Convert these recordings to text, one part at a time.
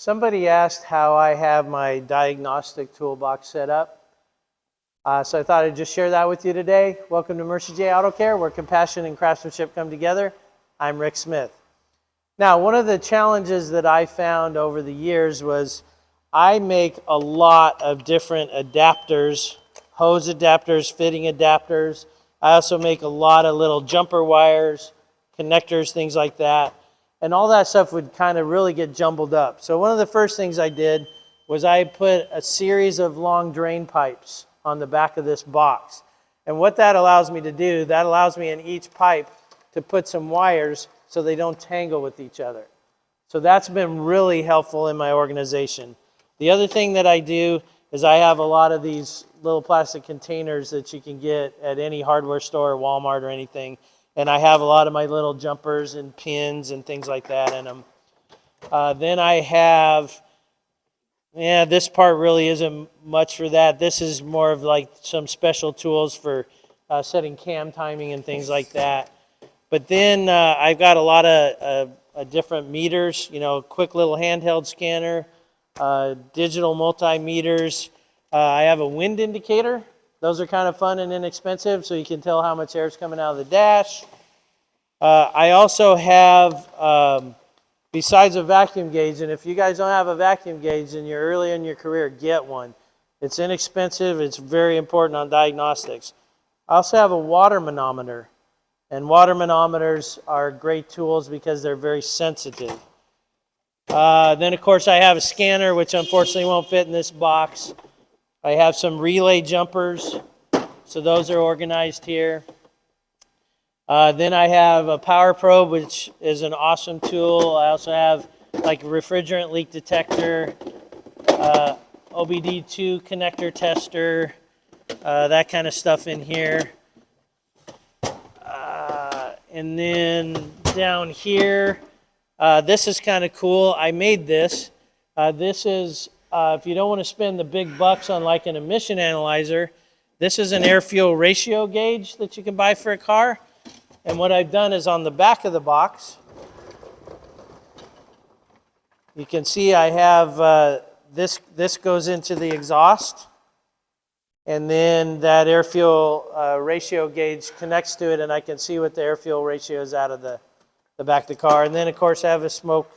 Somebody asked how I have my diagnostic toolbox set up. So I thought I'd just share that with you today. Welcome to Mercie J Auto Care, where compassion and craftsmanship come together. I'm Rick Smith. Now, one of the challenges that I found over the years was I make a lot of different adapters, hose adapters, fitting adapters. I also make a lot of little jumper wires, connectors, things like that. And all that stuff would kind of really get jumbled up. So one of the first things I did was I put a series of long drain pipes on the back of this box. And what that allows me to do, that allows me in each pipe to put some wires so they don't tangle with each other. So that's been really helpful in my organization. The other thing that I do is I have a lot of these little plastic containers that you can get at any hardware store, Walmart or anything. And I have a lot of my little jumpers and pins and things like that in them. Then I have, this part really isn't much for that. This is more of like some special tools for setting cam timing and things like that. But then I've got a lot of different meters, quick little handheld scanner, digital multimeters. I have a wind indicator. Those are kind of fun and inexpensive, so you can tell how much air is coming out of the dash. I also have, besides a vacuum gauge, and if you guys don't have a vacuum gauge and you're early in your career, get one. It's inexpensive. It's very important on diagnostics. I also have a water manometer, and water manometers are great tools because they're very sensitive. Then, of course, I have a scanner, which unfortunately won't fit in this box. I have some relay jumpers, so those are organized here. Then I have a power probe, which is an awesome tool. I also have like a refrigerant leak detector, OBD2 connector tester, that kind of stuff in here. And then down here, this is kind of cool. I made this. This is if you don't want to spend the big bucks on like an emission analyzer, this is an air-fuel ratio gauge that you can buy for a car. And what I've done is on the back of the box, you can see I have this goes into the exhaust. And then that air-fuel ratio gauge connects to it, and I can see what the air-fuel ratio is out of the back of the car. And then, of course, I have a smoke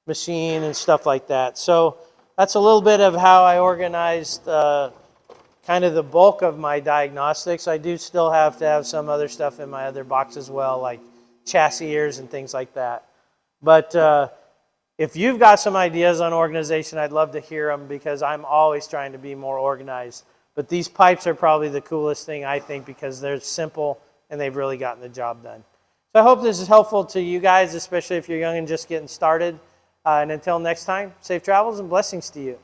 machine and stuff like that. So that's a little bit of how I organized kind of the bulk of my diagnostics. I do still have to have some other stuff in my other box as well, like chassis ears and things like that. But if you've got some ideas on organization, I'd love to hear them because I'm always trying to be more organized. But these pipes are probably the coolest thing, I think, because they're simple and they've really gotten the job done. So I hope this is helpful to you guys, especially if you're young and just getting started. And until next time, safe travels and blessings to you.